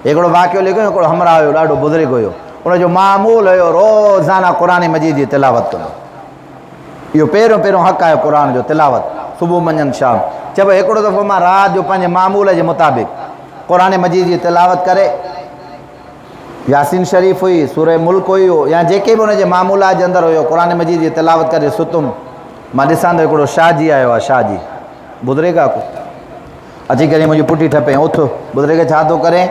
हिकिड़ो वाक़ियो लिखियो, हिकिड़ो हमरा हुयो, ॾाढो बुज़ुर्ग हुयो, उनजो मामूल हुयो रोज़ाना क़ुरान मजीद जी तिलावत कंदो। इहो पहिरियों हक़ आहे क़ुरान जो, तिलावत सुबुह मंझंदि शाम। चइबो हिकिड़ो दफ़ो मां राति जो पंहिंजे मामूल जे मुताबिक़ क़ुरान मजीद जी तिलावत करे, यासीन शरीफ़ हुई, सूरह मुल्क हुई, या जेके बि हुनजे मामूलात जे अंदरि हुयो, क़ुरान मजीद जी तिलावत करे सुतुमि। मां ॾिसां थो हिकिड़ो शाहजी आयो आहे, शाहजी बुज़ुर्ग आहे को, अची करे मुंहिंजी पुठी ठपे, उथ बुज़ुर्ग छा थो करे,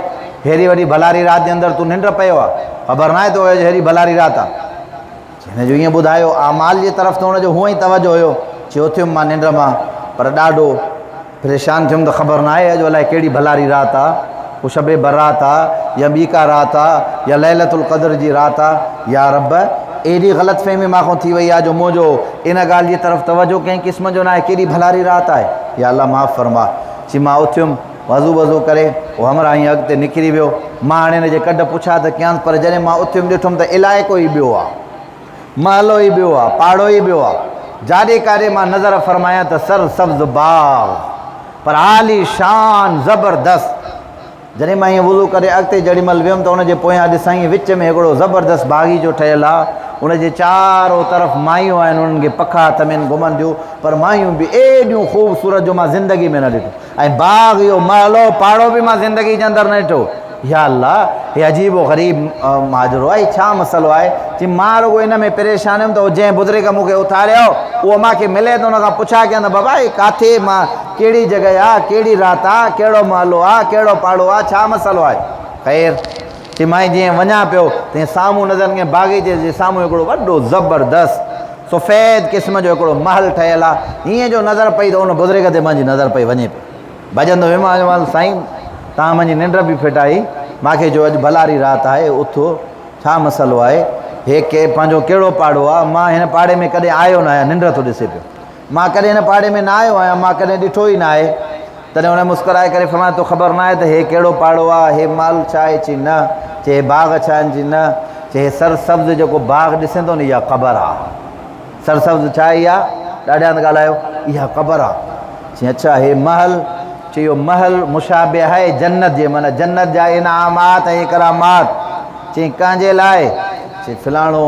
हेड़ी वॾी भलारी राति जे अंदरि तूं निंड पियो आहे, ख़बर न आहे तो हेड़ी भलारी राति आहे। हिन जो ईअं ॿुधायो आमाल जी तरफ़ त हुनजो हूअं ई तवजो हुयो। चयो उथियुमि मां निंड मां, पर ॾाढो परेशान थियुमि त ख़बर न आहे अॼु अलाए कहिड़ी भलारी राति आहे, को शबे बरात आहे या ॿी का राति आहे या लैलतुल क़द्र जी राति आहे। या रब एॾी ग़लतफ़हमी मां थी वई आहे जो मुंहिंजो इन ॻाल्हि जी तरफ़ तवजो कंहिं क़िस्म जो न आहे, कहिड़ी भलारी राति आहे। या अलाह माफ़ फरमा। चई मां उथियुमि, वज़ू वज़ू करे उहो हमरा हीअं अॻिते निकिरी वियो। मां हाणे हिन जे कढ पुछा त कयांसि, पर जॾहिं मां उथियुमि ॾिठुमि त इलाइक़ो ई ॿियो आहे, महलो ई ॿियो आहे, पाड़ो ई ॿियो आहे। जाॾे काॾे मां नज़र फरमायां त सर सब्ज़ बाग़, पर आली शान ज़बरदस्त। जॾहिं मां ईअं वुज़ू करे अॻिते जेॾीमहिल वियुमि त उनजे पोयां ॾिसां विच में हिकिड़ो ज़बरदस्त बाग़ीचो ठहियलु आहे, उनजे चारो तरफ़ मायूं आहिनि, उन्हनि खे पखा हथ में घुमंदियूं, पर मायूं बि एॾियूं ख़ूबसूरत जो मां ज़िंदगी में न ॾिठो। ऐं बाग़ इहो महलो पाड़ो बि मां ज़िंदगी जे अंदरि न ॾिठो। या अल्लाह, हे अजीब व ग़रीब माजरो आहे, छा मसइलो आहे? चई मां रुॻो इन में परेशान हुयुमि त जंहिं बुज़ुर्ग मूंखे उथारियो उहो मूंखे मिले त उन खां पुछा कयां त बाबा हे किथे, मां कहिड़ी जॻह आहे, कहिड़ी राति आहे, कहिड़ो महलो आहे, कहिड़ो पाड़ो आहे, छा मसइलो आहे? ख़ैर चई मां जीअं वञा पियो तीअं साम्हूं नज़र ईअं बाग़ीचे जे साम्हूं हिकिड़ो वॾो ज़बरदस्त सफ़ेद क़िस्म जो हिकिड़ो महल ठहियलु आहे। हीअं जो नज़र पई त उन बुज़ुर्ग ते मुंहिंजी नज़र पई वञे पई। भॼंदो वियो साईं तव्हां मुंहिंजी निंड बि फिटाई, मूंखे जो अॼु भलारी राति आहे, उथो, छा मसइलो आहे? हे के पंहिंजो कहिड़ो पाड़ो आहे? मां हिन पाड़े में कॾहिं आयो न आहियां, निंड थो ॾिसे पियो, मां कॾहिं हिन पाड़े में न आयो आहियां, मां कॾहिं ॾिठो ई न आहे। तॾहिं हुन मुस्कुराए करे फरमायो तो ख़बर न आहे त हे कहिड़ो पाड़ो आहे, हे माल छा आहे? चई न। चए बाग़ छा आहिनि? चई न। चए सरसब्ज़ जेको बाग़ ॾिसे थो न, इहा क़बर आहे। सरसब्ज़ छा आहे? इहा ॾाढा हंधि ॻाल्हायो, इहा क़बर आहे। चई अच्छा, हे महल? चई इहो महल मुशाबे आहे जन्नत जे, माना जन्नत जा इनामात ऐं करामात। चई कंहिंजे लाइ? चई फलाणो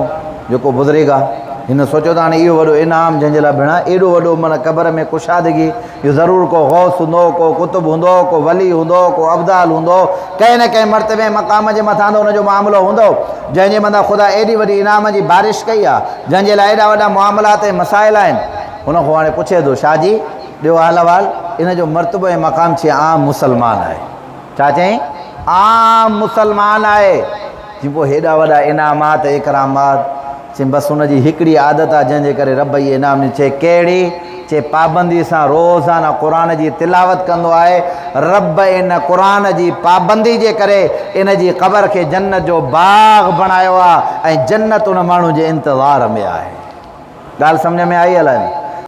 जेको बुज़ुर्ग आहे, हिन सोचियो त हाणे इहो वॾो इनाम जंहिंजे लाइ भेण एॾो वॾो माना क़बर में कुशादगी, इहो ज़रूरु को गौस हूंदो, को कुतुब हूंदो, को वली हूंदो, को अब्दाल हूंदो, कंहिं न कंहिं मर्तबे मक़ाम जे मथां त हुनजो मामिलो हूंदो, जंहिंजे मथां ख़ुदा एॾी वॾी इनाम जी बारिश कई आहे, जंहिंजे लाइ एॾा वॾा मामलात ऐं मसाइल आहिनि। हुनखां हाणे पुछे थो शाहजी ॾियो हाल अहिवाल, इन जो मर्तबो ऐं मक़ाम चई आम मुसलमान आहे। छा चई? आम मुसलमान आहे। जी पोइ हेॾा वॾा इनामात इकरामात। चई बसि हुनजी हिकिड़ी आदत आहे जंहिंजे करे रब इहे इनाम ॾिनी। चए कहिड़ी? चए पाबंदी सां रोज़ाना क़ुरान जी तिलावत कंदो आहे। रब इन क़ुरान जी पाबंदी जे करे इन जी क़बर खे जन्नत जो बाग़ बणायो आहे ऐं जन्नत उन माण्हू जे इंतज़ार में आहे। ॻाल्हि सम्झ में आई अलाए?